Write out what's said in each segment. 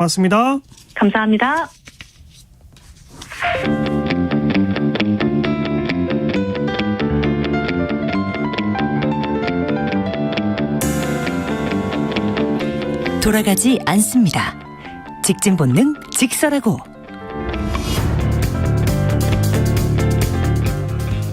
고맙습니다. 감사합니다. 돌아가지 않습니다. 직진 본능 직설하고.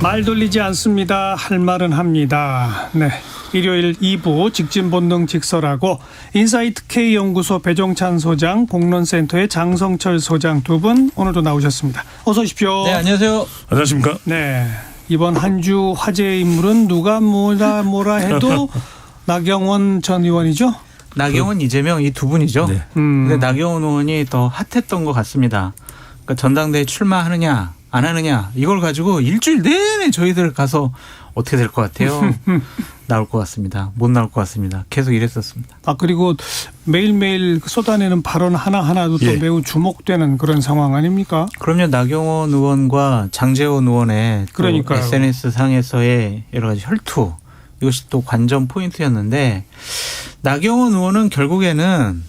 말 돌리지 않습니다. 할 말은 합니다. 네, 일요일 2부 직진 본능 직설하고 인사이트 K연구소 배종찬 소장, 공론센터의 장성철 소장 두 분 오늘도 나오셨습니다. 어서 오십시오. 네, 안녕하세요. 안녕하십니까? 네, 이번 한 주 화제의 인물은 누가 뭐라 해도 나경원 전 의원이죠. 나경원, 이재명 이 두 분이죠. 네. 근데 나경원 의원이 더 핫했던 것 같습니다. 그러니까 전당대회 출마하느냐 안 하느냐 이걸 가지고 일주일 내내 저희들 가서 어떻게 될 것 같아요? 나올 것 같습니다. 못 나올 것 같습니다. 계속 이랬었습니다. 그리고 매일매일 쏟아내는 발언 하나하나도 또 매우 주목되는 그런 상황 아닙니까? 그럼요. 나경원 의원과 장제원 의원의 그러니까요. SNS 상에서의 여러 가지 혈투, 이것이 또 관전 포인트였는데, 나경원 의원은 결국에는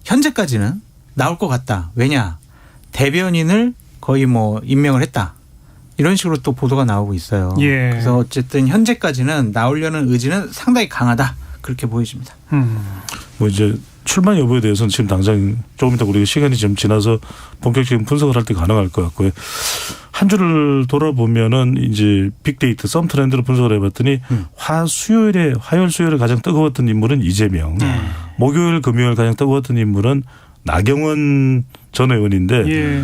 현재까지는 나올 것 같다. 왜냐? 대변인을 거의 임명을 했다. 이런 식으로 또 보도가 나오고 있어요. 예. 그래서 어쨌든 현재까지는 나오려는 의지는 상당히 강하다. 그렇게 보여집니다. 이제 출마 여부에 대해서는 지금 당장 조금 이따 우리가 시간이 좀 지나서 본격적인 분석을 할 때 가능할 것 같고요. 한 주를 돌아보면은 이제 빅데이터 썸 트렌드로 분석을 해봤더니 화요일 수요일에 가장 뜨거웠던 인물은 이재명, 목요일 금요일 가장 뜨거웠던 인물은 나경원 전 의원인데 예.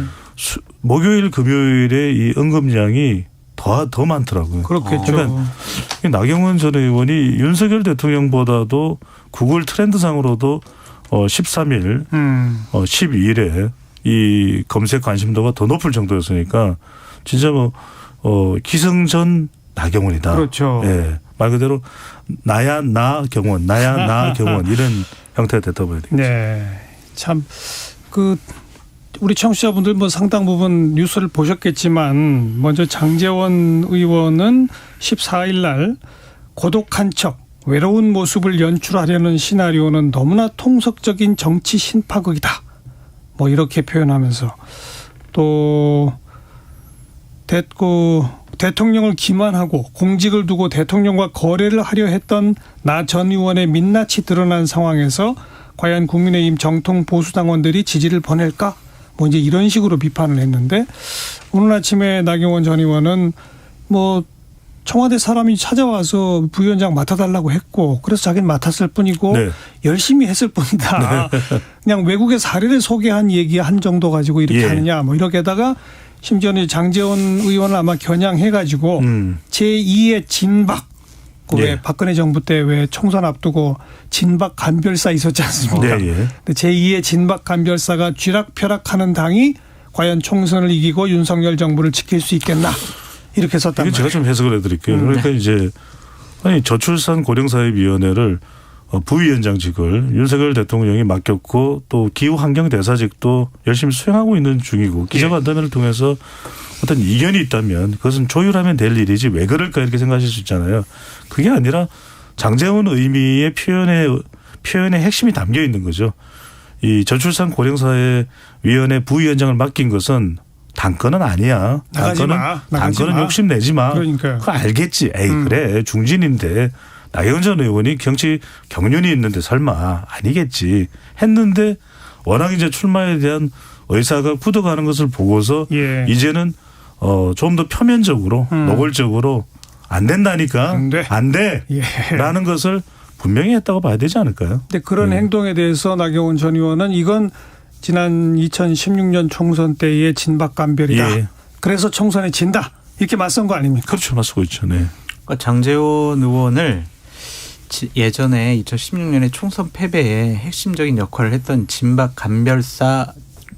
목요일 금요일에 이 언급량이 더 많더라고요. 그렇겠죠. 그러니까 나경원 전 의원이 윤석열 대통령보다도 구글 트렌드상으로도 13일, 12일에 이 검색 관심도가 더 높을 정도였으니까 진짜 기승전 나경원이다. 그렇죠. 예. 말 그대로 나야 나 경원 이런 형태가 됐다고 봐야 되겠죠. 네. 참 우리 청취자분들 상당 부분 뉴스를 보셨겠지만 먼저 장제원 의원은 14일 날 고독한 척 외로운 모습을 연출하려는 시나리오는 너무나 통속적인 정치 신파극이다. 이렇게 표현하면서 또 대통령을 기만하고 공직을 두고 대통령과 거래를 하려 했던 나 전 의원의 민낯이 드러난 상황에서 과연 국민의힘 정통 보수당원들이 지지를 보낼까? 이제 이런 식으로 비판을 했는데 오늘 아침에 나경원 전 의원은 청와대 사람이 찾아와서 부위원장 맡아달라고 했고 그래서 자기는 맡았을 뿐이고 네. 열심히 했을 뿐이다. 네. 그냥 외국의 사례를 소개한 얘기한 정도 가지고 이렇게 하느냐 이렇게다가 심지어는 장제원 의원을 아마 겨냥해가지고 제2의 진박 왜 박근혜 정부 때 왜 총선 앞두고 진박 간별사 있었지 않습니까? 네. 제2의 진박 간별사가 쥐락펴락하는 당이 과연 총선을 이기고 윤석열 정부를 지킬 수 있겠나 이렇게 썼단 말이에요. 제가 좀 해석을 해드릴게요. 그러니까 이제 저출산 고령사회위원회를 부위원장직을 윤석열 대통령이 맡겼고 또 기후환경대사직도 열심히 수행하고 있는 중이고 기자간담회를 통해서 어떤 이견이 있다면 그것은 조율하면 될 일이지 왜 그럴까 이렇게 생각하실 수 있잖아요. 그게 아니라 장제원 의미의 표현의 핵심이 담겨 있는 거죠. 이 저출산 고령사회위원회 부위원장을 맡긴 것은 당권은 아니야. 당권은 욕심내지 마. 그러니까요. 그거 알겠지. 그래 중진인데 나경원 전 의원이 정치 경륜이 있는데 설마 아니겠지 했는데 워낙 이제 출마에 대한 의사가 굳어가는 것을 보고서 이제는 좀 더 표면적으로 노골적으로 안 된다니까 안 돼. 라는 것을 분명히 했다고 봐야 되지 않을까요? 근데 그런 행동에 대해서 나경원 전 의원은 이건 지난 2016년 총선 때의 진박간별이다. 그래서 총선에 진다. 이렇게 맞선 거 아닙니까? 그렇죠. 맞서고 있죠. 네. 그러니까 장제원 의원을 예전에 2016년에 총선 패배에 핵심적인 역할을 했던 진박간별사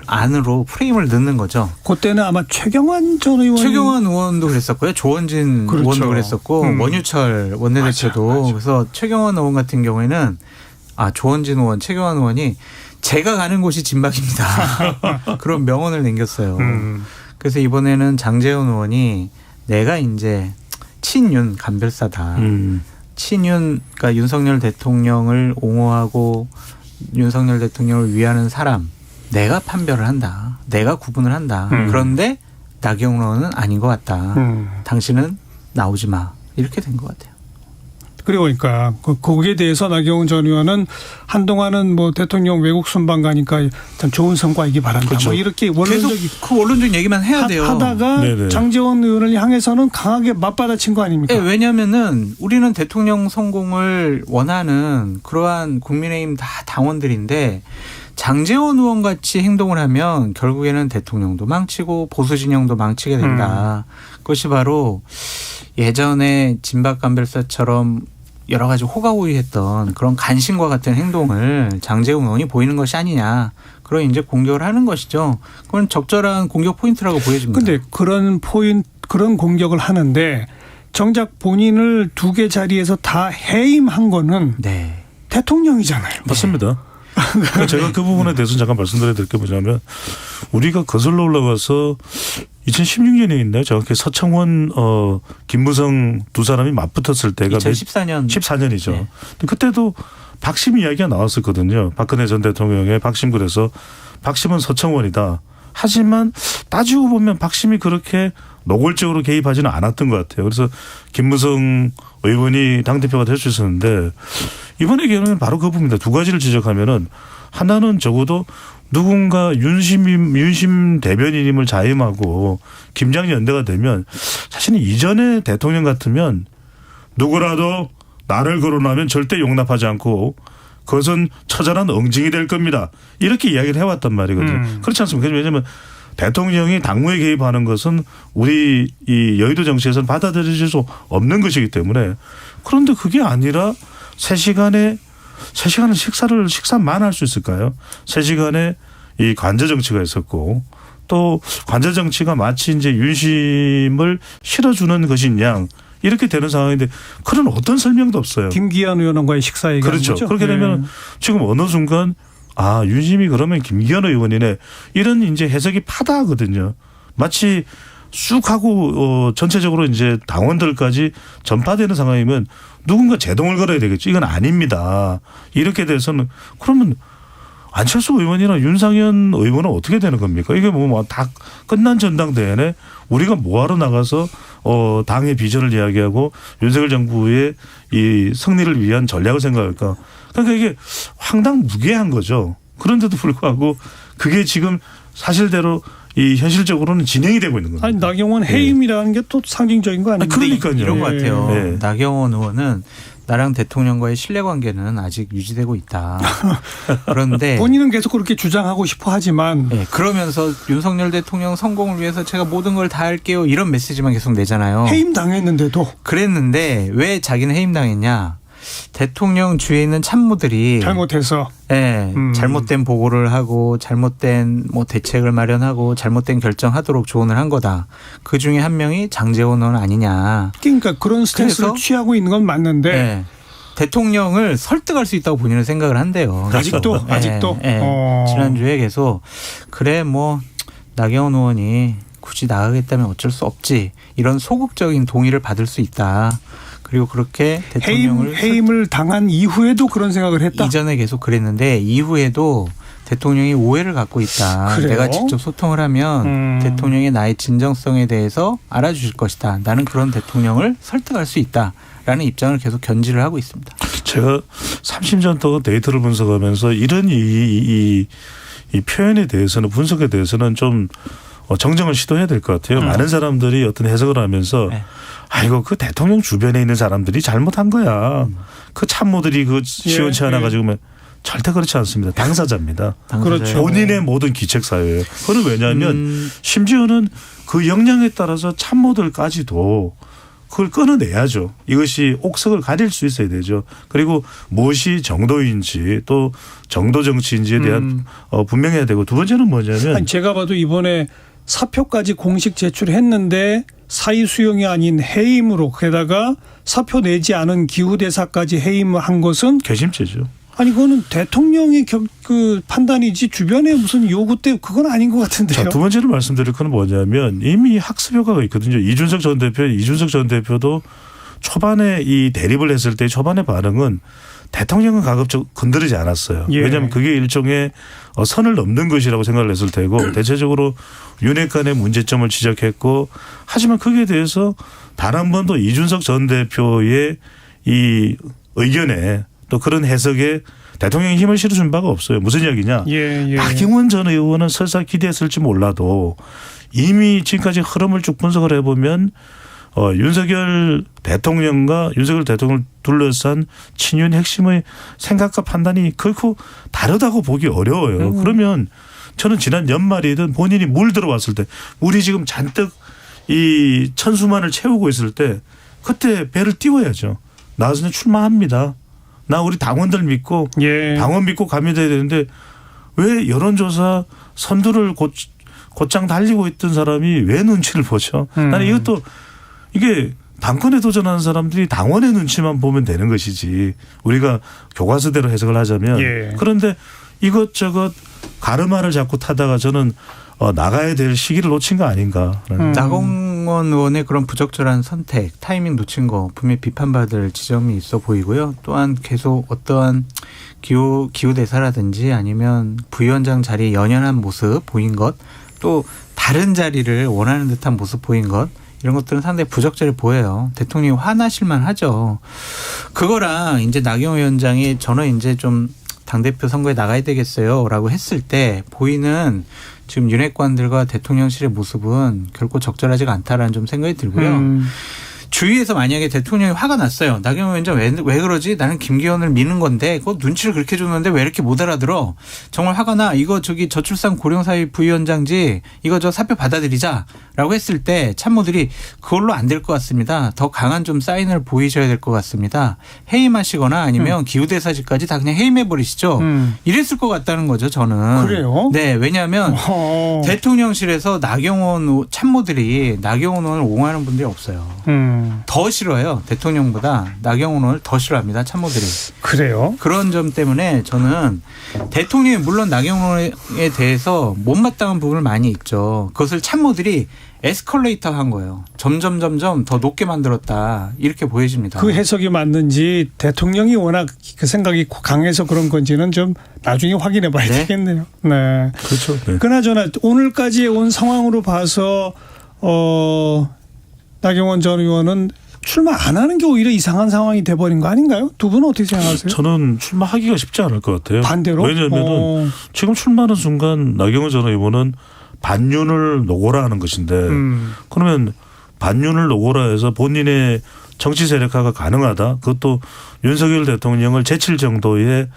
안으로 프레임을 넣는 거죠. 그때는 아마 최경환 전 의원도 그랬었고요. 조원진 의원도 그랬었고 원유철 원내대표도. 맞아. 그래서 최경환 의원 같은 경우에는 조원진 의원, 최경환 의원이 제가 가는 곳이 진박입니다. 그런 명언을 남겼어요. 그래서 이번에는 장제원 의원이 내가 이제 친윤 간별사다. 그러니까 윤석열 대통령을 옹호하고 윤석열 대통령을 위하는 사람 내가 판별을 한다. 내가 구분을 한다. 그런데 나경원 의원은 아닌 것 같다. 당신은 나오지 마. 이렇게 된 것 같아요. 그리고 그러니까 거기에 대해서 나경원 전 의원은 한동안은 뭐 대통령 외국 순방 가니까 참 좋은 성과이기 바란다. 그렇죠. 뭐 이렇게 계속 그 원론적 얘기만 해야 돼요. 하다가 네네. 장제원 의원을 향해서는 강하게 맞받아친 거 아닙니까? 네, 왜냐하면은 우리는 대통령 성공을 원하는 그러한 국민의힘 다 당원들인데 장제원 의원 같이 행동을 하면 결국에는 대통령도 망치고 보수 진영도 망치게 된다. 그것이 바로 예전에 진박감별사처럼 여러 가지 호가호위했던 그런 간신과 같은 행동을 장제원 의원이 보이는 것이 아니냐. 그런 이제 공격을 하는 것이죠. 그건 적절한 공격 포인트라고 보여집니다. 근데 그런 공격을 하는데 정작 본인을 두 개 자리에서 다 해임한 거는 네. 대통령이잖아요. 맞습니다. 제가 그 부분에 대해서 잠깐 말씀드려야 될 게 뭐냐면 우리가 거슬러 올라가서 2016년에 있나요? 정확히 서청원, 김무성 두 사람이 맞붙었을 때가 2014년. 14년이죠. 네. 그때도 박심 이야기가 나왔었거든요. 박근혜 전 대통령의 박심 그래서 박심은 서청원이다. 하지만 따지고 보면 박심이 그렇게 노골적으로 개입하지는 않았던 것 같아요. 그래서 김무성 의원이 당대표가 될 수 있었는데 이번의 경우는 바로 그 부분입니다. 두 가지를 지적하면은 하나는 적어도 누군가 윤심 대변인임을 자임하고 김장 연대가 되면 사실은 이전의 대통령 같으면 누구라도 나를 거론하면 절대 용납하지 않고 그것은 처절한 응징이 될 겁니다. 이렇게 이야기를 해왔단 말이거든요. 그렇지 않습니까? 왜냐하면 대통령이 당무에 개입하는 것은 우리 이 여의도 정치에서는 받아들여질 수 없는 것이기 때문에 그런데 그게 아니라 3시간의 식사만 할 수 있을까요? 3시간에 이 관저 정치가 있었고 또 관저 정치가 마치 이제 윤심을 실어주는 것인 양 이렇게 되는 상황인데 그런 어떤 설명도 없어요. 김기현 의원과의 식사 얘기하는 그렇죠. 거죠. 그렇게 되면 지금 어느 순간 아 윤심이 그러면 김기현 의원이네 이런 이제 해석이 파다하거든요. 마치 쑥 하고 전체적으로 이제 당원들까지 전파되는 상황이면 누군가 제동을 걸어야 되겠죠. 이건 아닙니다. 이렇게 돼서는 그러면 안철수 의원이나 윤상현 의원은 어떻게 되는 겁니까? 이게 뭐 다 끝난 전당대회네 우리가 뭐하러 나가서 당의 비전을 이야기하고 윤석열 정부의 이 승리를 위한 전략을 생각할까? 그러니까 이게 황당무계한 거죠. 그런데도 불구하고 그게 지금 사실대로 이 현실적으로는 진행이 되고 있는 겁니다. 아니 나경원 해임이라는 게 또 상징적인 거 아닙니까? 그러니까요. 이런 것 같아요. 네. 나경원 의원은 나랑 대통령과의 신뢰관계는 아직 유지되고 있다. 그런데 본인은 계속 그렇게 주장하고 싶어 하지만 네, 그러면서 윤석열 대통령 성공을 위해서 제가 모든 걸 다 할게요. 이런 메시지만 계속 내잖아요. 해임 당했는데도 그랬는데 왜 자기는 해임당했냐. 대통령 주위에 있는 참모들이 잘못해서 네, 잘못된 보고를 하고 잘못된 뭐 대책을 마련하고 잘못된 결정하도록 조언을 한 거다. 그중에 한 명이 장제원 의원 아니냐. 그러니까 그런 스탠스를 취하고 있는 건 맞는데 네. 대통령을 설득할 수 있다고 본인은 생각을 한대요. 아직도 지난주에 계속 그래 뭐 나경원 의원이 굳이 나가겠다면 어쩔 수 없지. 이런 소극적인 동의를 받을 수 있다. 그리고 그렇게 대통령을 해임을 당한 이후에도 그런 생각을 했다. 이전에 계속 그랬는데 이후에도 대통령이 오해를 갖고 있다. 그래요? 내가 직접 소통을 하면 대통령이 나의 진정성에 대해서 알아주실 것이다. 나는 그런 대통령을 설득할 수 있다라는 입장을 계속 견지를 하고 있습니다. 제가 30년 동안 데이터를 분석하면서 이런 이 표현에 대해서는 분석에 대해서는 좀 정정을 시도해야 될 것 같아요. 많은 사람들이 어떤 해석을 하면서 네. 아이고 그 대통령 주변에 있는 사람들이 잘못한 거야. 그 참모들이 그 시원치 않아 가지고 절대 그렇지 않습니다. 당사자입니다. 그렇죠. 본인의 모든 기책 사유예요. 그건 왜냐하면 심지어는 그 역량에 따라서 참모들까지도 그걸 끊어내야죠. 이것이 옥석을 가릴 수 있어야 되죠. 그리고 무엇이 정도인지 또 정도 정치인지에 대한 분명해야 되고 두 번째는 뭐냐면 아니, 제가 봐도 이번에 사표까지 공식 제출했는데 사의 수용이 아닌 해임으로 게다가 사표 내지 않은 기후대사까지 해임을 한 것은 괘씸죄죠. 아니 그거는 대통령의 그 판단이지 주변에 무슨 요구 때문에 그건 아닌 것 같은데요. 자, 두 번째로 말씀드릴 건 뭐냐면 이미 학습 효과가 있거든요. 이준석 전 대표도 초반에 이 대립을 했을 때 초반의 반응은 대통령은 가급적 건드리지 않았어요. 예. 왜냐하면 그게 일종의 선을 넘는 것이라고 생각을 했을 테고 대체적으로 윤핵관의 문제점을 지적했고 하지만 거기에 대해서 단 한 번도 이준석 전 대표의 이 의견에 또 그런 해석에 대통령이 힘을 실어준 바가 없어요. 무슨 이야기냐. 예. 나경원 전 의원은 설사 기대했을지 몰라도 이미 지금까지 흐름을 쭉 분석을 해보면 윤석열 대통령과 윤석열 대통령을 둘러싼 친윤 핵심의 생각과 판단이 결코 다르다고 보기 어려워요. 그러면 저는 지난 연말이든 본인이 물 들어왔을 때 물이 지금 잔뜩 이 천수만을 채우고 있을 때 그때 배를 띄워야죠. 나와서 출마합니다. 나 우리 당원들 믿고 당원 믿고 가면 돼야 되는데 왜 여론조사 선두를 곧장 달리고 있던 사람이 왜 눈치를 보죠? 나는 이것도 이게 당권에 도전하는 사람들이 당원의 눈치만 보면 되는 것이지 우리가 교과서대로 해석을 하자면 그런데 이것저것 가르마를 자꾸 타다가 저는 나가야 될 시기를 놓친 거 아닌가. 나경원 의원의 그런 부적절한 선택, 타이밍 놓친 거 분명히 비판받을 지점이 있어 보이고요. 또한 계속 어떠한 기후대사라든지 아니면 부위원장 자리에 연연한 모습 보인 것, 또 다른 자리를 원하는 듯한 모습 보인 것, 이런 것들은 상당히 부적절해 보여요. 대통령이 화나실만 하죠. 그거랑 이제 나경원 위원장이 저는 이제 좀 당대표 선거에 나가야 되겠어요 라고 했을 때 보이는 지금 윤핵관들과 대통령실의 모습은 결코 적절하지가 않다라는 좀 생각이 들고요. 주위에서 만약에 대통령이 화가 났어요. 나경원 위원장 왜 그러지? 나는 김기현을 미는 건데 그거 눈치를 그렇게 줬는데 왜 이렇게 못 알아들어? 정말 화가 나. 이거 저출산 고령사회 부위원장지 이거 사표 받아들이자라고 했을 때 참모들이 그걸로 안 될 것 같습니다. 더 강한 좀 사인을 보이셔야 될 것 같습니다. 해임하시거나 아니면 기후대사직까지 다 그냥 해임해버리시죠. 이랬을 것 같다는 거죠. 저는. 그래요? 네. 왜냐하면 대통령실에서 나경원 참모들이 나경원 의원을 옹호하는 분들이 없어요. 더 싫어요. 대통령보다 나경원 의원을 더 싫어합니다. 참모들이. 그래요? 그런 점 때문에 저는 대통령이 물론 나경원 의원에 대해서 못마땅한 부분을 많이 있죠. 그것을 참모들이 에스컬레이터 한 거예요. 점점 더 높게 만들었다. 이렇게 보여집니다. 그 해석이 맞는지 대통령이 워낙 그 생각이 강해서 그런 건지는 좀 나중에 확인해 봐야 되겠네요. 네. 그렇죠. 네. 그나저나 오늘까지 온 상황으로 봐서 나경원 전 의원은 출마 안 하는 게 오히려 이상한 상황이 돼버린 거 아닌가요? 두 분은 어떻게 생각하세요? 저는 출마하기가 쉽지 않을 것 같아요. 반대로? 왜냐하면 지금 출마하는 순간 나경원 전 의원은 반윤을 노고라 하는 것인데 그러면 반윤을 노고라 해서 본인의 정치 세력화가 가능하다. 그것도 윤석열 대통령을 제칠 정도의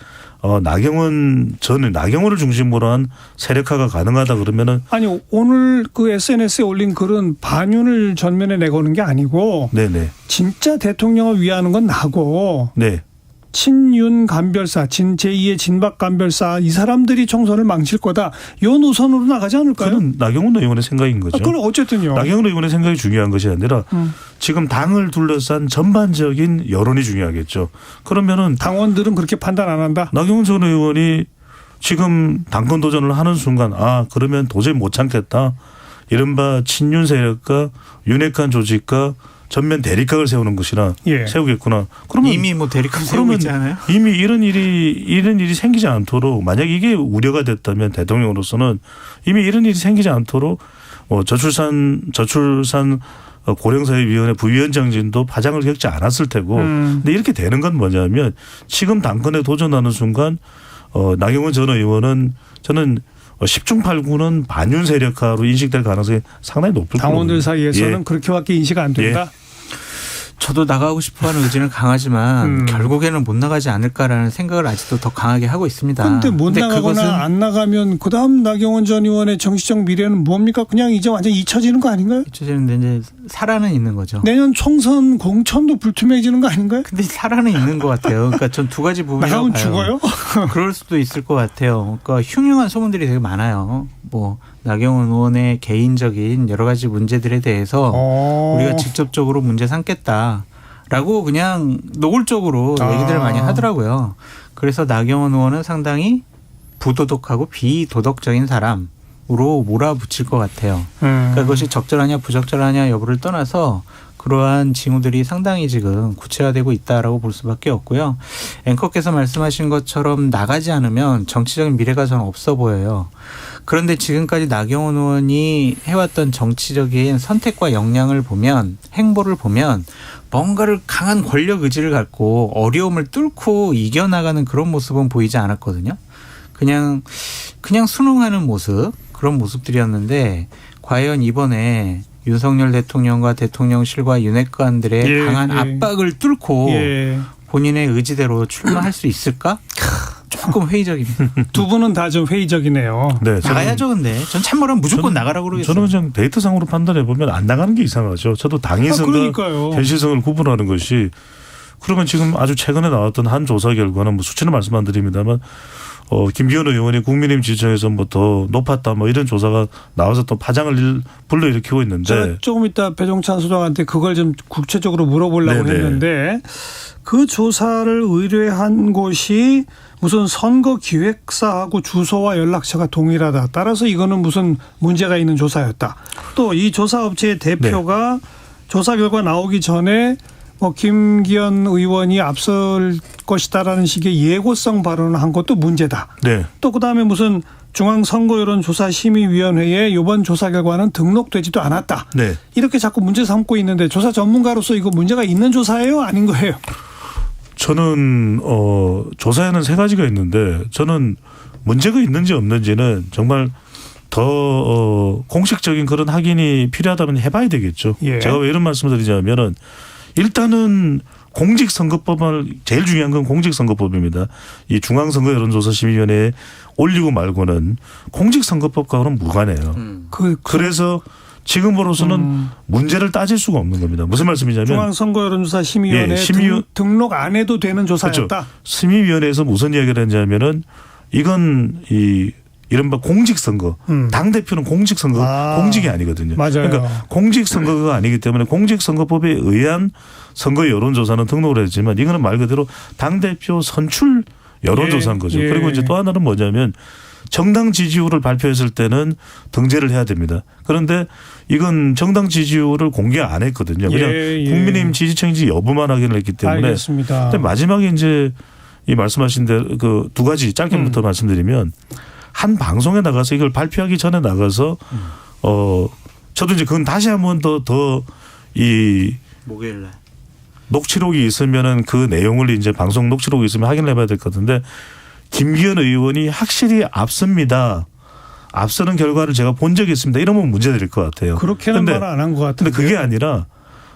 나경원을 중심으로 한 세력화가 가능하다 그러면은 아니 오늘 그 SNS에 올린 글은 반윤을 전면에 내거는 게 아니고 네네. 진짜 대통령을 위하는 건 나고 네. 친윤 간별사, 제2의 진박 간별사 이 사람들이 총선을 망칠 거다. 요 노선으로 나가지 않을까요? 그건 나경원 의원의 생각인 거죠. 그건 어쨌든요. 나경원 의원의 생각이 중요한 것이 아니라 지금 당을 둘러싼 전반적인 여론이 중요하겠죠. 그러면은 당원들은 그렇게 판단 안 한다. 나경원 전 의원이 지금 당권 도전을 하는 순간 그러면 도저히 못 참겠다. 이른바 친윤 세력과 윤핵관 조직과 전면 대립각을 세우는 것이나 세우겠구나. 그러면 이미 대립각 세우고 있지 않아요? 이미 이런 일이 생기지 않도록 만약 이게 우려가 됐다면 대통령으로서는 이미 이런 일이 생기지 않도록 저출산 고령사회위원회 부위원장진도 파장을 겪지 않았을 테고. 근데 이렇게 되는 건 뭐냐면 지금 당권에 도전하는 순간 나경원 전 의원은 저는 10중 8구는 반윤 세력화로 인식될 가능성이 상당히 높을 거예요. 당원들 사이에서는 그렇게밖에 인식 안 된다. 저도 나가고 싶어하는 의지는 강하지만 결국에는 못 나가지 않을까라는 생각을 아직도 더 강하게 하고 있습니다. 그런데 못 나가거나 안 나가면 그다음 나경원 전 의원의 정치적 미래는 뭡니까? 그냥 이제 완전 잊혀지는 거 아닌가요? 잊혀지는데 이제 살아는 있는 거죠. 내년 총선 공천도 불투명해지는 거 아닌가요? 근데 살아는 있는 것 같아요. 그러니까 전 두 가지 부분이라고 봐요. 나가면 죽어요? 그럴 수도 있을 것 같아요. 그러니까 흉흉한 소문들이 되게 많아요. 나경원 의원의 개인적인 여러 가지 문제들에 대해서 우리가 직접적으로 문제 삼겠다라고 그냥 노골적으로 얘기들을 많이 하더라고요. 그래서 나경원 의원은 상당히 부도덕하고 비도덕적인 사람 몰아붙일 것 같아요. 그러니까 그것이 적절하냐 부적절하냐 여부를 떠나서 그러한 징후들이 상당히 지금 구체화되고 있다라고 볼 수밖에 없고요. 앵커께서 말씀하신 것처럼 나가지 않으면 정치적인 미래가 저는 없어 보여요. 그런데 지금까지 나경원 의원이 해왔던 정치적인 선택과 역량을 보면, 행보를 보면 뭔가를 강한 권력 의지를 갖고 어려움을 뚫고 이겨나가는 그런 모습은 보이지 않았거든요. 그냥 순응하는 모습, 그런 모습들이었는데 과연 이번에 윤석열 대통령과 대통령실과 윤핵관들의 강한 압박을 뚫고 본인의 의지대로 출마할 수 있을까? 조금 회의적입니다. 두 분은 다 좀 회의적이네요. 네, 나가야죠. 근데 전 참모라면 무조건 나가라고 그러겠어요. 저는 그냥 데이터상으로 판단해 보면 안 나가는 게 이상하죠. 저도 당위성과 현실성을 구분하는 것이, 그러면 지금 아주 최근에 나왔던 한 조사 결과는 뭐 수치는 말씀 안 드립니다만 김기현 의원이 국민의힘 지지층에서 뭐 더 높았다 뭐 이런 조사가 나와서 또 파장을 불러일으키고 있는데, 조금 이따 배종찬 소장한테 그걸 좀 구체적으로 물어보려고 했는데, 그 조사를 의뢰한 곳이 무슨 선거기획사하고 주소와 연락처가 동일하다. 따라서 이거는 무슨 문제가 있는 조사였다. 또 이 조사업체의 대표가 조사 결과 나오기 전에 뭐 김기현 의원이 앞설 것이다라는 식의 예고성 발언을 한 것도 문제다. 또 그다음에 무슨 중앙선거여론조사심의위원회에 이번 조사 결과는 등록되지도 않았다. 이렇게 자꾸 문제 삼고 있는데, 조사 전문가로서 이거 문제가 있는 조사예요? 아닌 거예요? 저는 조사에는 세 가지가 있는데, 저는 문제가 있는지 없는지는 정말 더 공식적인 그런 확인이 필요하다면 해봐야 되겠죠. 제가 왜 이런 말씀을 드리냐면은, 일단은 공직선거법을, 제일 중요한 건 공직선거법입니다. 이 중앙선거여론조사심의위원회에 올리고 말고는 공직선거법과는 무관해요. 그래서 지금으로서는 문제를 따질 수가 없는 겁니다. 무슨 말씀이냐면, 중앙선거여론조사심의위원회 등록 안 해도 되는 조사였다. 그렇죠. 심의위원회에서 무슨 이야기를 했냐면은, 이건 이른바 공직선거. 당대표는 공직선거, 공직이 아니거든요. 맞아요. 그러니까 공직선거가 아니기 때문에 공직선거법에 의한 선거 여론조사는 등록을 했지만, 이거는 말 그대로 당대표 선출 여론조사인 거죠. 그리고 이제 또 하나는 뭐냐면, 정당 지지율을 발표했을 때는 등재를 해야 됩니다. 그런데 이건 정당 지지율을 공개 안 했거든요. 그냥 국민의힘 지지층인지 여부만 확인을 했기 때문에. 알겠습니다. 근데 마지막에 이제 이 말씀하신 대로 그 두 가지 짧게부터 말씀드리면, 한 방송에 나가서 이걸 발표하기 전에 나가서 저도 이제 그건 다시 한 번 더 이 목요일날 녹취록이 있으면은 그 내용을 이제 방송 녹취록이 있으면 확인을 해봐야 될 것 같은데, 김기현 의원이 확실히 앞섭니다. 앞서는 결과를 제가 본 적이 있습니다. 이러면 문제될 것 같아요. 그렇게는 말 안 한 것 같은데. 근데 그게 아니라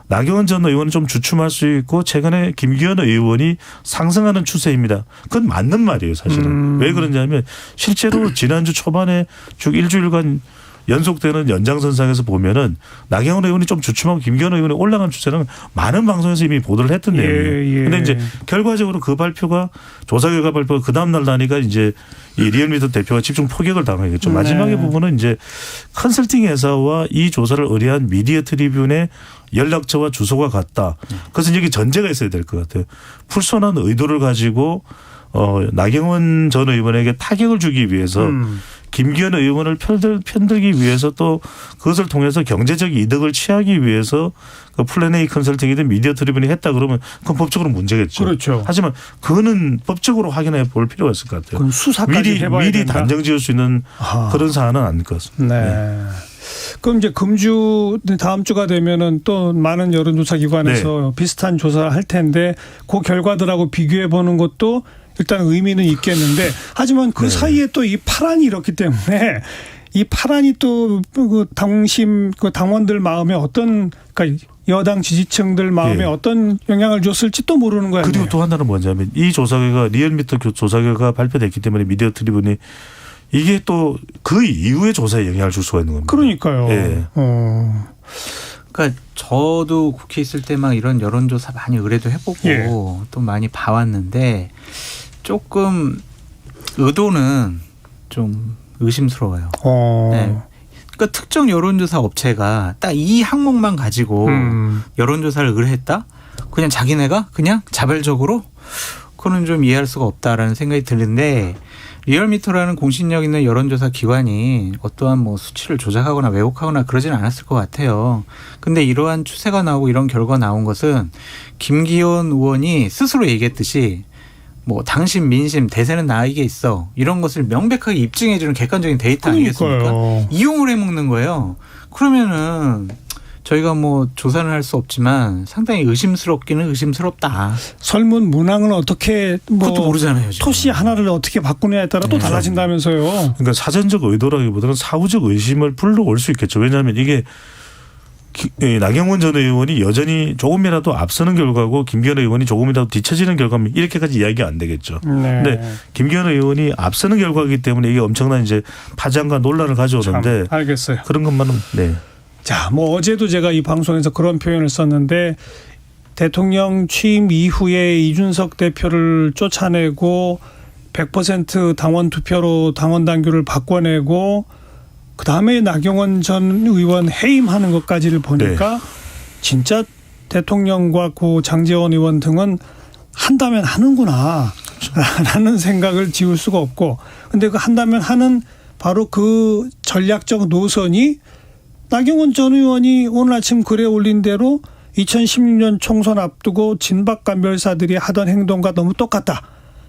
나경원 전 의원은 좀 주춤할 수 있고, 최근에 김기현 의원이 상승하는 추세입니다. 그건 맞는 말이에요, 사실은. 왜 그러냐면, 실제로 지난주 초반에 쭉 일주일간 연속되는 연장선상에서 보면은 나경원 의원이 좀 주춤하고 김기현 의원이 올라간 추세는 많은 방송에서 이미 보도를 했던 내용이에요. 그런데 이제 결과적으로 그 발표가, 조사 결과 발표가 그 다음 날 나니까 이제 이 리얼미터 대표가 집중 포격을 당하겠죠. 마지막에 부분은 이제 컨설팅 회사와 이 조사를 의뢰한 미디어 트리뷴의 연락처와 주소가 같다. 그래서 여기 전제가 있어야 될 것 같아요. 풀손한 의도를 가지고 나경원 전 의원에게 타격을 주기 위해서 김기현 의원을 편들기 위해서, 또 그것을 통해서 경제적 이득을 취하기 위해서 그 플랜 A 컨설팅이든 미디어 트리뷴이 했다 그러면 그건 법적으로 문제겠죠. 그렇죠. 하지만 그거는 법적으로 확인해 볼 필요가 있을 것 같아요. 그건 수사까지 해봐야 미리 된다? 단정 지을 수 있는 그런 사안은 아닐 것 같습니다. 그럼 이제 금주 다음 주가 되면은 또 많은 여론조사 기관에서 비슷한 조사를 할 텐데, 그 결과들하고 비교해 보는 것도 일단 의미는 있겠는데, 하지만 그 사이에 또 이 파란이 이렇기 때문에, 이 파란이 또 그 당원들 마음에 어떤, 그러니까 여당 지지층들 마음에 어떤 영향을 줬을지 또 모르는 거예요. 그리고 또 하나는 뭐냐면, 이 조사 결과, 리얼미터 조사 결과 발표됐기 때문에 미디어 트리뷴이 이게 또 그 이후에 조사에 영향을 줄 수가 있는 겁니다. 그러니까요. 그러니까 저도 국회 있을 때 막 이런 여론조사 많이 의뢰도 해보고 또 많이 봐왔는데, 조금 의도는 좀 의심스러워요. 그러니까 특정 여론조사 업체가 딱 이 항목만 가지고 여론조사를 의뢰했다? 그냥 자기네가 그냥 자발적으로? 그거는 좀 이해할 수가 없다라는 생각이 드는데, 리얼미터라는 공신력 있는 여론조사 기관이 어떠한 뭐 수치를 조작하거나 왜곡하거나 그러진 않았을 것 같아요. 근데 이러한 추세가 나오고 이런 결과가 나온 것은 김기현 의원이 스스로 얘기했듯이 뭐 당신 민심 대세는 나에게 있어 이런 것을 명백하게 입증해주는 객관적인 데이터 아니겠습니까? 이용을 해먹는 거예요. 그러면은 저희가 뭐 조사는 할 수 없지만 상당히 의심스럽기는 의심스럽다. 설문 문항을 어떻게 뭐 그것도 모르잖아요. 지금. 토시 하나를 어떻게 바꾸냐에 따라 또 달라진다면서요. 그러니까 사전적 의도라기보다는 사후적 의심을 불러올 수 있겠죠. 왜냐하면 이게 나경원 전 의원이 여전히 조금이라도 앞서는 결과고 김기현 의원이 조금이라도 뒤처지는 결과면 이렇게까지 이야기가 안 되겠죠. 그런데 김기현 의원이 앞서는 결과이기 때문에 이게 엄청난 이제 파장과 논란을 가져오는데 알겠어요. 그런 것만은 네. 자, 뭐 어제도 제가 이 방송에서 그런 표현을 썼는데 대통령 취임 이후에 이준석 대표를 쫓아내고 100% 당원 투표로 당원 당규를 바꿔내고 그다음에 나경원 전 의원 해임하는 것까지를 보니까 진짜 대통령과 고 장제원 의원 등은 한다면 하는구나 라는 생각을 지울 수가 없고 근데 그 한다면 하는 바로 그 전략적 노선이 나경원 전 의원이 오늘 아침 글에 올린 대로 2016년 총선 앞두고 진박감별사들이 하던 행동과 너무 똑같다.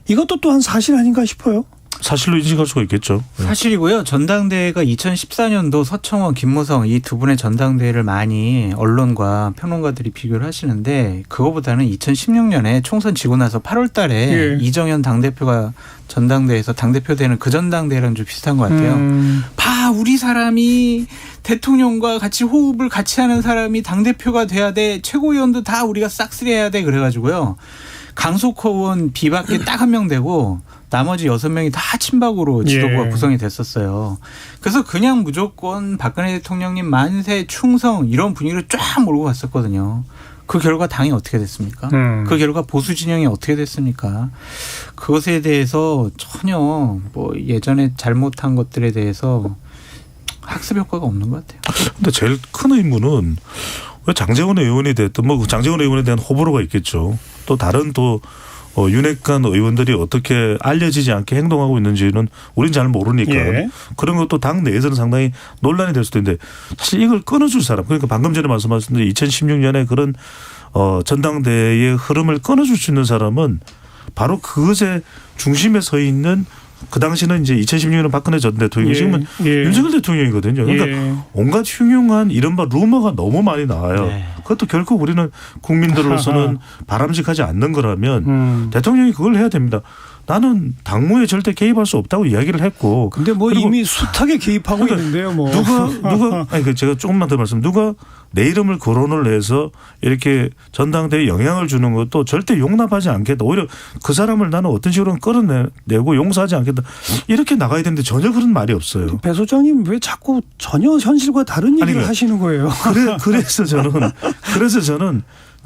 이것도 또한 사실 아닌가 싶어요. 사실로 인식할 수가 있겠죠. 사실이고요. 전당대회가 2014년도 서청원, 김무성 이 두 분의 전당대회를 많이 언론과 평론가들이 비교를 하시는데 그거보다는 2016년에 총선 지고 나서 8월 달에 이정현 당대표가 전당대회에서 당대표 되는 그 전당대회랑 좀 비슷한 것 같아요. 봐 우리 사람이 대통령과 같이 호흡을 같이 하는 사람이 당대표가 돼야 돼. 최고위원도 다 우리가 싹쓸이해야 돼. 그래가지고요. 강석호 의원 비밖에 딱 한 명 되고 나머지 6명이 다 친박으로 지도부가 구성이 됐었어요. 그래서 그냥 무조건 박근혜 대통령님 만세 충성 이런 분위기를 쫙 몰고 갔었거든요. 그 결과 당이 어떻게 됐습니까? 그 결과 보수 진영이 어떻게 됐습니까? 그것에 대해서 전혀 뭐 예전에 잘못한 것들에 대해서 학습 효과가 없는 것 같아요. 근데 제일 큰 의문은 왜 장제원 의원이 됐든 뭐 장제원 의원에 대한 호불호가 있겠죠. 또 다른 또 윤핵관 의원들이 어떻게 알려지지 않게 행동하고 있는지는 우린 잘 모르니까 그런 것도 당 내에서는 상당히 논란이 될 수도 있는데 사실 이걸 끊어줄 사람 그러니까 방금 전에 말씀하신 2016년에 그런 전당대회의 흐름을 끊어줄 수 있는 사람은 바로 그것의 중심에 서 있는 그 당시는 이제 2016년 박근혜 전 대통령이 지금은 윤석열 대통령이거든요. 그러니까 온갖 흉흉한 이른바 루머가 너무 많이 나와요. 그것도 결코 우리는 국민들로서는 바람직하지 않는 거라면 대통령이 그걸 해야 됩니다. 나는 당무에 절대 개입할 수 없다고 이야기를 했고. 근데 뭐 이미 숱하게 개입하고 그러니까 있는데요. 뭐. 누가 아니 제가 조금만 더 말씀. 누가 내 이름을 거론을 해서 이렇게 전당대회에 영향을 주는 것도 절대 용납하지 않겠다. 오히려 그 사람을 나는 어떤 식으로는 끌어내고 용서하지 않겠다. 이렇게 나가야 되는데 전혀 그런 말이 없어요. 배 소장님 왜 자꾸 전혀 현실과 다른 얘기를 하시는 거예요? 그래서 저는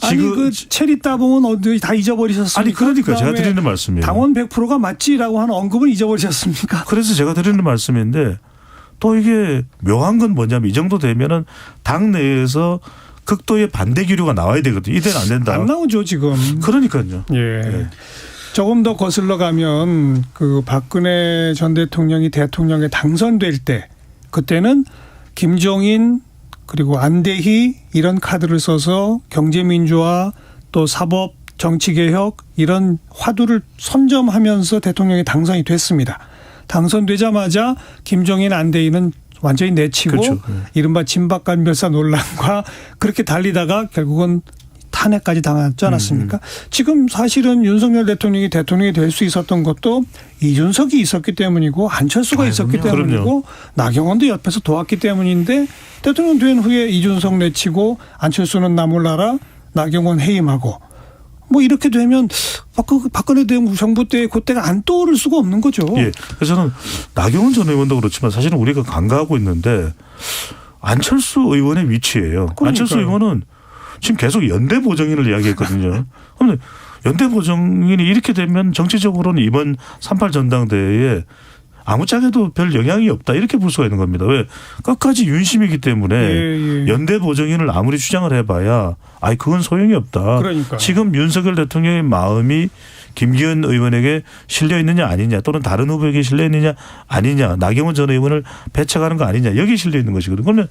지금 그 체리 따봉은 어디 다 잊어버리셨습니까? 아니 그러니까 제가 드리는 말씀이에요. 당원 100%가 맞지라고 하는 언급을 잊어버리셨습니까? 그래서 제가 드리는 말씀인데 또 이게 묘한 건 뭐냐면 이 정도 되면은 당 내에서 극도의 반대 기류가 나와야 되거든요. 이때는 안 된다. 안 나오죠 지금. 그러니까요. 조금 더 거슬러 가면 그 박근혜 전 대통령이 대통령에 당선될 때 그때는 김종인 그리고 안대희 이런 카드를 써서 경제민주화 또 사법 정치개혁 이런 화두를 선점하면서 대통령이 당선이 됐습니다. 당선되자마자 김종인 안대희는 완전히 내치고 그렇죠. 이른바 진박감별사 논란과 그렇게 달리다가 결국은 탄핵까지 당하지 않았습니까? 지금 사실은 윤석열 대통령이 대통령이 될 수 있었던 것도 이준석이 있었기 때문이고 한철수가 있었기 때문이고 그럼요. 나경원도 옆에서 도왔기 때문인데 대통령 된 후에 이준석 내치고 안철수는 나 몰라라 나경원 해임하고 뭐 이렇게 되면 박근혜 정부 때 그때가 안 떠오를 수가 없는 거죠. 예. 그래서 저는 나경원 전 의원도 그렇지만 사실은 우리가 간과하고 있는데 안철수 의원의 위치예요. 그러니까요. 안철수 의원은 지금 계속 연대 보정인을 이야기했거든요. 그런데 연대 보정인이 이렇게 되면 정치적으로는 이번 3.8 전당대회에 아무짝에도 별 영향이 없다 이렇게 볼 수가 있는 겁니다. 왜? 끝까지 윤심이기 때문에 연대 보정인을 아무리 주장을 해봐야 그건 소용이 없다. 그러니까요. 지금 윤석열 대통령의 마음이 김기현 의원에게 실려 있느냐 아니냐 또는 다른 후보에게 실려 있느냐 아니냐 나경원 전 의원을 배척하는 거 아니냐 여기 실려 있는 것이거든요. 그러면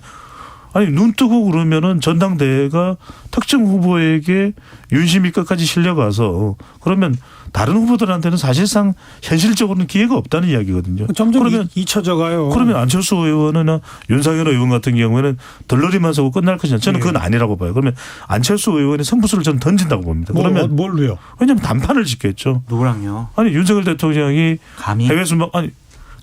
아니 눈 뜨고 그러면은 전당대회가 특정 후보에게 윤심이 끝까지 실려가서 그러면 다른 후보들한테는 사실상 현실적으로는 기회가 없다는 이야기거든요. 점점 그러면 잊혀져가요. 그러면 안철수 의원이나 윤상현 의원 같은 경우에는 덜러리만 서고 끝날 것이냐. 저는 그건 아니라고 봐요. 그러면 안철수 의원의 승부수를 저는 던진다고 봅니다. 그러면 뭘로요? 왜냐하면 단판을 짓겠죠. 누구랑요? 아니 윤석열 대통령이 감히 해외 순방 아니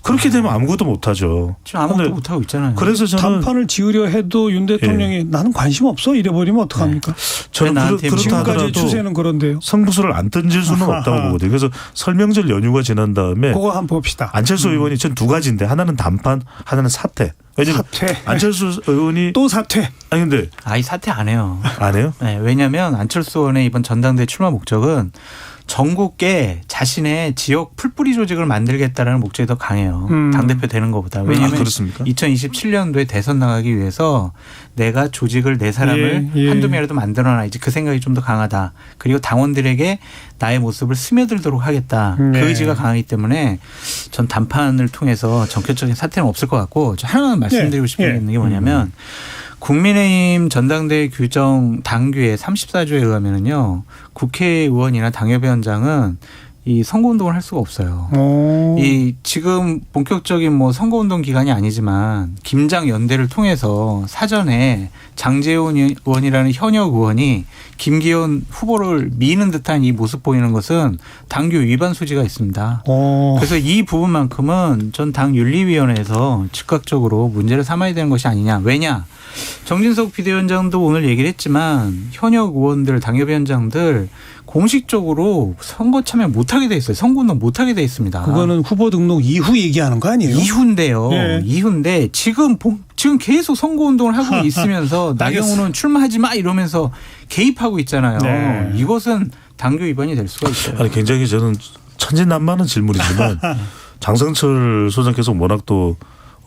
그렇게 되면 아무것도 못하죠. 지금 아무것도 못하고 있잖아요. 그래서 저는 단판을 지으려 해도 윤 대통령이 나는 관심 없어 이래버리면 어떡합니까? 저는 나한테 그렇다 지금까지 하더라도 추세는 그런데요. 승부수를 안 던질 수는 없다고 보거든요. 그래서 설명절 연휴가 지난 다음에 그거 한번 봅시다. 안철수 의원이 전 두 가지인데 하나는 단판 하나는 사퇴. 왜냐면 사퇴. 안철수 의원이 또 사퇴. 아니 근데 아예 사퇴 안 해요. 안 해요? 네, 왜냐하면 안철수 의원의 이번 전당대회 출마 목적은 전국에 자신의 지역 풀뿌리 조직을 만들겠다라는 목적이 더 강해요. 당대표 되는 것보다. 왜냐하면 그렇습니까? 2027년도에 대선 나가기 위해서 내가 조직을 내 사람을 한두 명이라도 만들어놔야지 그 생각이 좀 더 강하다. 그리고 당원들에게 나의 모습을 스며들도록 하겠다. 그 의지가 강하기 때문에 전 단판을 통해서 전격적인 사태는 없을 것 같고 저 하나만 말씀드리고 싶은 게 뭐냐면 국민의힘 전당대회 규정 당규의 34조에 의하면은요 국회의원이나 당협위원장은 이 선거운동을 할 수가 없어요. 이 지금 본격적인 뭐 선거운동 기간이 아니지만 김장연대를 통해서 사전에 장제원 의원이라는 현역 의원이 김기현 후보를 미는 듯한 이 모습 보이는 것은 당규 위반 소지가 있습니다. 그래서 이 부분만큼은 전 당윤리위원회에서 즉각적으로 문제를 삼아야 되는 것이 아니냐. 왜냐? 정진석 비대위원장도 오늘 얘기를 했지만 현역 의원들, 당협위원장들 공식적으로 선거 참여 못하게 돼 있어요. 선거운동 못하게 돼 있습니다. 그거는 후보 등록 이후 얘기하는 거 아니에요? 이후인데요. 예. 이후인데 지금 계속 선거운동을 하고 있으면서 나경원은 출마하지 마 이러면서 개입하고 있잖아요. 네. 이것은 당규 위반이 될 수가 있어요. 아니 굉장히 저는 천진난만한 질문이지만 장성철 소장께서 워낙 또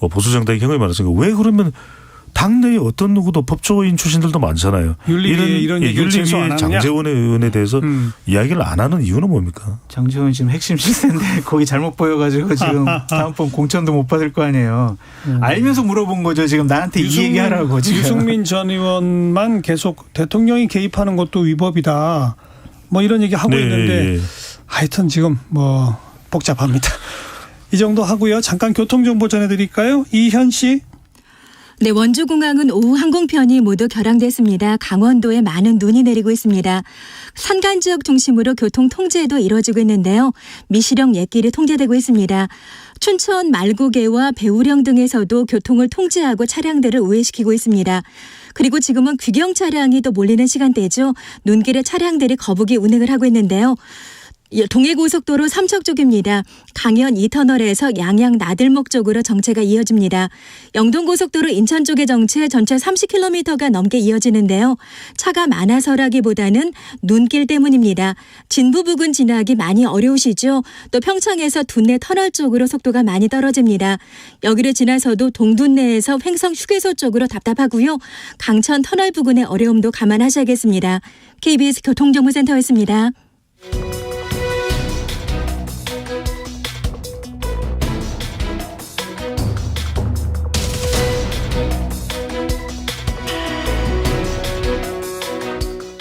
보수 정당의 경험이 많으니까 왜 그러면 당내에 어떤 누구도 법조인 출신들도 많잖아요. 이런 얘기를 최소 안 윤리위의 하느냐? 장제원 의원에 대해서 이야기를 안 하는 이유는 뭡니까? 장제원 지금 핵심 실세인데 거기 잘못 보여가지고 지금 다음번 공천도 못 받을 거 아니에요. 알면서 물어본 거죠. 지금 나한테 이 얘기하라고 지금. 유승민 전 의원만 계속 대통령이 개입하는 것도 위법이다. 뭐 이런 얘기 하고 있는데 하여튼 지금 뭐 복잡합니다. 이 정도 하고요. 잠깐 교통정보 전해드릴까요? 이현 씨. 네, 원주공항은 오후 항공편이 모두 결항됐습니다. 강원도에 많은 눈이 내리고 있습니다. 산간 지역 중심으로 교통 통제도 이루어지고 있는데요. 미시령 옛길이 통제되고 있습니다. 춘천 말고개와 배우령 등에서도 교통을 통제하고 차량들을 우회시키고 있습니다. 그리고 지금은 귀경 차량이 또 몰리는 시간대죠. 눈길에 차량들이 거북이 운행을 하고 있는데요. 동해고속도로 삼척 쪽입니다. 강연 2터널에서 양양 나들목 쪽으로 정체가 이어집니다. 영동고속도로 인천 쪽의 정체 전체 30km가 넘게 이어지는데요. 차가 많아서라기보다는 눈길 때문입니다. 진부 부근 지나기 많이 어려우시죠? 또 평창에서 둔내 터널 쪽으로 속도가 많이 떨어집니다. 여기를 지나서도 동둔내에서 횡성 휴게소 쪽으로 답답하고요. 강천 터널 부근의 어려움도 감안하셔야겠습니다. KBS 교통정보센터였습니다.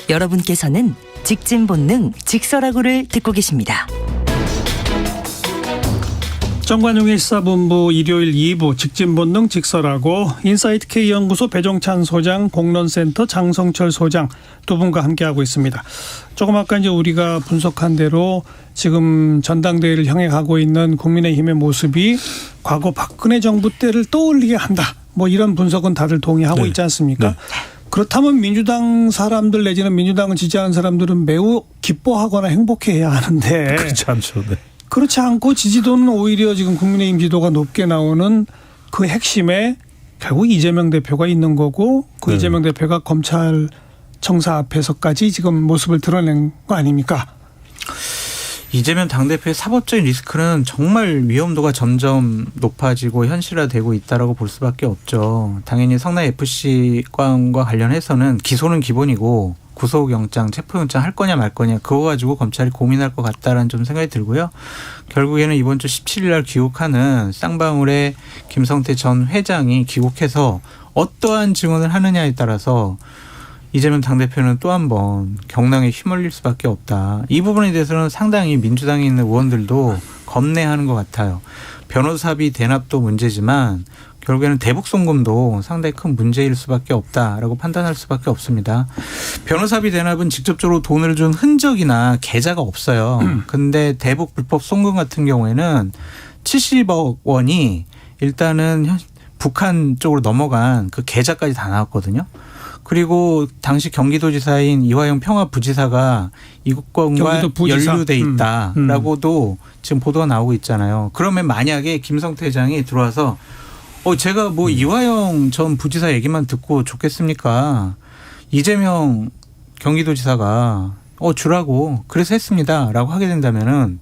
여러분께서는 직진 본능 직설하고를 듣고 계십니다. 정관용의 시사본부 일요일 2부 직진본능 직설하고 인사이트 K연구소 배종찬 소장, 공론센터 장성철 소장 두 분과 함께하고 있습니다. 조금 아까 이제 우리가 분석한 대로 지금 전당대회를 향해 가고 있는 국민의힘의 모습이 과거 박근혜 정부 때를 떠올리게 한다. 뭐 이런 분석은 다들 동의하고 있지 않습니까? 네. 그렇다면 민주당 사람들 내지는 민주당을 지지하는 사람들은 매우 기뻐하거나 행복해야 하는데 그렇지 않죠. 네. 그렇지 않고 지지도는 오히려 지금 국민의힘 지도가 높게 나오는 그 핵심에 결국 이재명 대표가 있는 거고 그 이재명 대표가 검찰청사 앞에서까지 지금 모습을 드러낸 거 아닙니까? 이재명 당대표의 사법적인 리스크는 정말 위험도가 점점 높아지고 현실화되고 있다라고 볼 수밖에 없죠. 당연히 성남FC 건과 관련해서는 기소는 기본이고 구속영장, 체포영장 할 거냐 말 거냐 그거 가지고 검찰이 고민할 것 같다라는 좀 생각이 들고요. 결국에는 이번 주 17일 날 귀국하는 쌍방울의 김성태 전 회장이 귀국해서 어떠한 증언을 하느냐에 따라서 이재명 당대표는 또 한 번 경랑에 휘말릴 수밖에 없다. 이 부분에 대해서는 상당히 민주당에 있는 의원들도 겁내하는 것 같아요. 변호사비 대납도 문제지만 결국에는 대북 송금도 상당히 큰 문제일 수밖에 없다라고 판단할 수밖에 없습니다. 변호사비 대납은 직접적으로 돈을 준 흔적이나 계좌가 없어요. 그런데 대북 불법 송금 같은 경우에는 70억 원이 일단은 북한 쪽으로 넘어간 그 계좌까지 다 나왔거든요. 그리고 당시 경기도지사인 이화영 평화부지사가 이것과 연루돼 있다라고도 지금 보도가 나오고 있잖아요. 그러면 만약에 김성태 회장이 들어와서 제가 뭐 이화영 전 부지사 얘기만 듣고 좋겠습니까? 이재명 경기도지사가 주라고 그래서 했습니다라고 하게 된다면은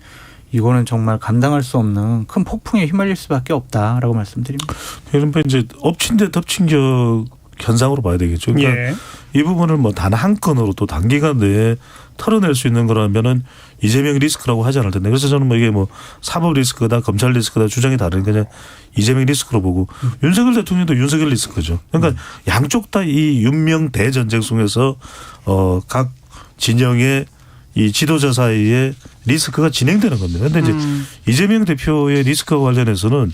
이거는 정말 감당할 수 없는 큰 폭풍에 휘말릴 수밖에 없다라고 말씀드립니다. 그러니까 이제 엎친 데 덮친 격 현상으로 봐야 되겠죠. 그러니까 예. 이 부분을 뭐 단 한 건으로 또 단기간 내에 털어낼 수 있는 거라면은 이재명 리스크라고 하지 않을 텐데. 그래서 저는 뭐 이게 뭐 사법 리스크다 검찰 리스크다 주장이 다르니까 그냥 이재명 리스크로 보고 윤석열 대통령도 윤석열 리스크죠. 그러니까 양쪽 다 이 윤명 대전쟁 속에서 각 진영의 이 지도자 사이에 리스크가 진행되는 겁니다. 그런데 이제 이재명 대표의 리스크와 관련해서는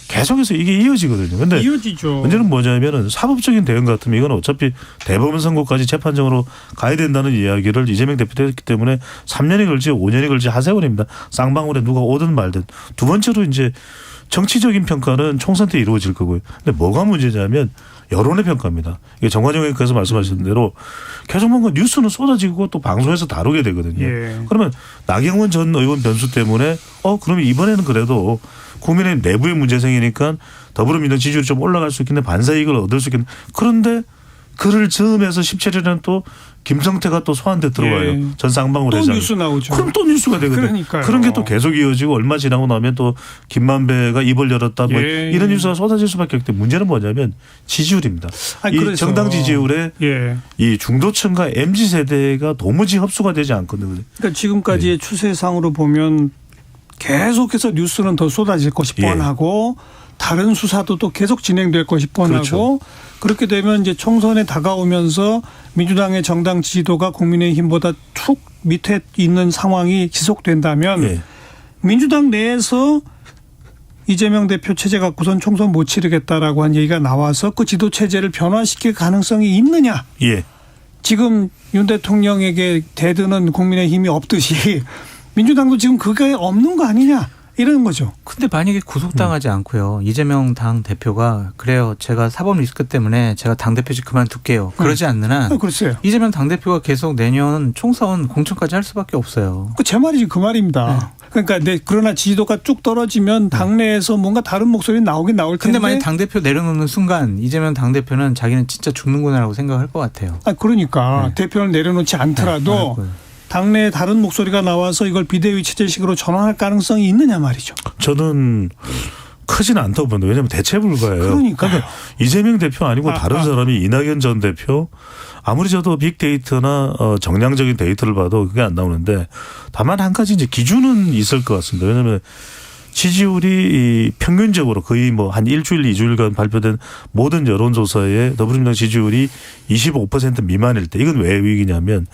계속해서 이게 이어지거든요. 근데 이어지죠. 문제는 뭐냐면은 사법적인 대응 같으면 이건 어차피 대법원 선고까지 재판정으로 가야 된다는 이야기를 이재명 대표도 했기 때문에 3년이 걸지 5년이 걸지 하세월입니다. 쌍방울에 누가 오든 말든. 두 번째로 이제 정치적인 평가는 총선 때 이루어질 거고요. 근데 뭐가 문제냐면 여론의 평가입니다. 이게 정관용 의원께서 말씀하신 대로 계속 뭔가 뉴스는 쏟아지고 또 방송에서 다루게 되거든요. 예. 그러면 나경원 전 의원 변수 때문에 그러면 이번에는 그래도 국민의힘 내부의 문제 생기니까 더불어민주당 지지율이 좀 올라갈 수 있겠네. 반사이익을 얻을 수 있겠네. 그런데 그를 즈음해서 17일에는 또 김성태가 또 소환돼 들어와요. 예. 전 쌍방울 또 회장. 뉴스 나오죠. 그럼 또 뉴스가 되거든요. 그러니까요. 그런 게 또 계속 이어지고 얼마 지나고 나면 또 김만배가 입을 열었다. 뭐 예. 이런 뉴스가 쏟아질 수밖에 없기 때문에 문제는 뭐냐면 지지율입니다. 아니, 이 그래서. 정당 지지율에 예. 이 중도층과 MZ세대가 도무지 흡수가 되지 않거든요. 그러니까 지금까지의 추세상으로 보면 계속해서 뉴스는 더 쏟아질 것이 뻔하고 다른 수사도 또 계속 진행될 것이 뻔하고 그렇죠. 그렇게 되면 이제 총선에 다가오면서 민주당의 정당 지지도가 국민의힘보다 툭 밑에 있는 상황이 지속된다면 민주당 내에서 이재명 대표 체제 갖고선 총선 못 치르겠다라고 한 얘기가 나와서 그 지도 체제를 변화시킬 가능성이 있느냐. 예. 지금 윤 대통령에게 대드는 국민의힘이 없듯이 민주당도 지금 그게 없는 거 아니냐 이러는 거죠. 근데 만약에 구속당하지 않고요. 이재명 당 대표가 그래요. 제가 사법 리스크 때문에 제가 당 대표직 그만둘게요. 그러지 않는 한 글쎄요. 이재명 당 대표가 계속 내년 총선 공천까지 할 수밖에 없어요. 제 말이지 그 말입니다. 그러니까 그러나 지지도가 쭉 떨어지면 당내에서 뭔가 다른 목소리 나오긴 나올 텐데. 근데 만약 당 대표 내려놓는 순간 이재명 당 대표는 자기는 진짜 죽는구나라고 생각할 것 같아요. 그러니까 대표를 내려놓지 않더라도 당내에 다른 목소리가 나와서 이걸 비대위 체제식으로 전환할 가능성이 있느냐 말이죠. 저는 크지는 않다고 보는데 왜냐하면 대체 불가예요. 그러니까 이재명 대표 아니고 다른 사람이 이낙연 전 대표 아무리 저도 빅데이터나 정량적인 데이터를 봐도 그게 안 나오는데 다만 한 가지 이제 기준은 있을 것 같습니다. 왜냐하면 지지율이 평균적으로 거의 뭐 한 일주일, 2주일간 발표된 모든 여론조사에 더불어민주당 지지율이 25% 미만일 때 이건 왜 위기냐면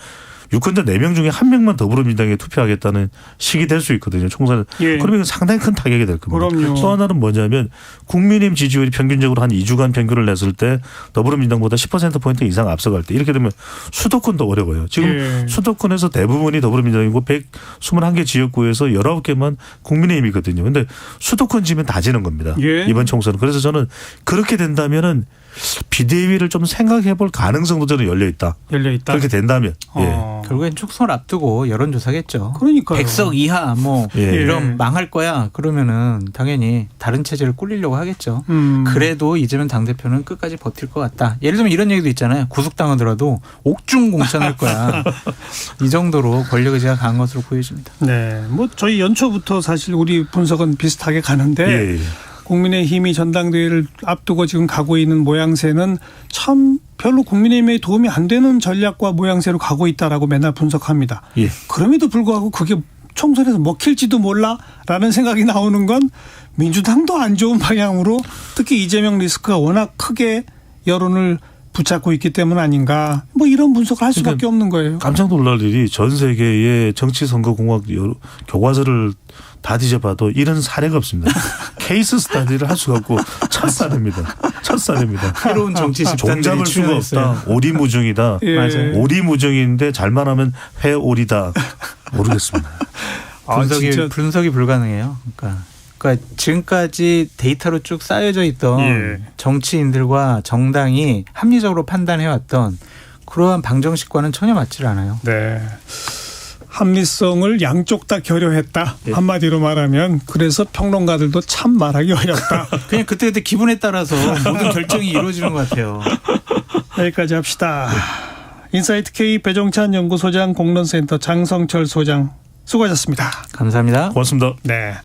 유권자 4명 중에 1명만 더불어민주당에 투표하겠다는 식이 될 수 있거든요. 총선. 그러면 상당히 큰 타격이 될 겁니다. 그럼요. 또 하나는 뭐냐면 국민의힘 지지율이 평균적으로 한 2주간 평균을 냈을 때 더불어민주당보다 10%포인트 이상 앞서갈 때 이렇게 되면 수도권도 어려워요. 지금 수도권에서 대부분이 더불어민주당이고 121개 지역구에서 19개만 국민의힘이거든요. 그런데 수도권 지면 다 지는 겁니다. 이번 총선은. 그래서 저는 그렇게 된다면은 비대위를 좀 생각해 볼 가능성도 저는 열려 있다. 그렇게 된다면. 결국엔 축선을 앞두고 여론조사겠죠. 그러니까요. 100석 이하 뭐 예. 이런 망할 거야. 그러면은 당연히 다른 체제를 꾸리려고 하겠죠. 그래도 이재명 당대표는 끝까지 버틸 것 같다. 예를 들면 이런 얘기도 있잖아요. 구속당하더라도 옥중 공천할 거야. 이 정도로 권력 의지가 강한 것으로 보여집니다. 네, 뭐 저희 연초부터 사실 우리 분석은 비슷하게 가는데 예. 국민의힘이 전당대회를 앞두고 지금 가고 있는 모양새는 참 별로 국민의힘에 도움이 안 되는 전략과 모양새로 가고 있다라고 맨날 분석합니다. 예. 그럼에도 불구하고 그게 총선에서 먹힐지도 몰라라는 생각이 나오는 건 민주당도 안 좋은 방향으로 특히 이재명 리스크가 워낙 크게 여론을 붙잡고 있기 때문 아닌가. 뭐 이런 분석을 할 수밖에 그러니까 없는 거예요. 깜짝 놀랄 일이 전 세계의 정치선거공학 교과서를 다 뒤져봐도 이런 사례가 없습니다. 케이스 스타디를 할 수가 없고 첫사례입니다. 새로운 정치 집단들이 종잡을 수가 출연했어요. 없다. 오리무중이다. 예. 맞아요. 오리무중인데 잘만 하면 회오리다. 모르겠습니다. 분석이 불가능해요. 그러니까 지금까지 데이터로 쭉 쌓여져 있던 예. 정치인들과 정당이 합리적으로 판단해왔던 그러한 방정식과는 전혀 맞질 않아요. 네. 합리성을 양쪽 다 결여했다. 한마디로 말하면 그래서 평론가들도 참 말하기 어렵다. 그냥 그때 기분에 따라서 모든 결정이 이루어지는 것 같아요. 여기까지 합시다. 인사이트 K 배종찬 연구소장 공론센터 장성철 소장 수고하셨습니다. 감사합니다. 고맙습니다. 네.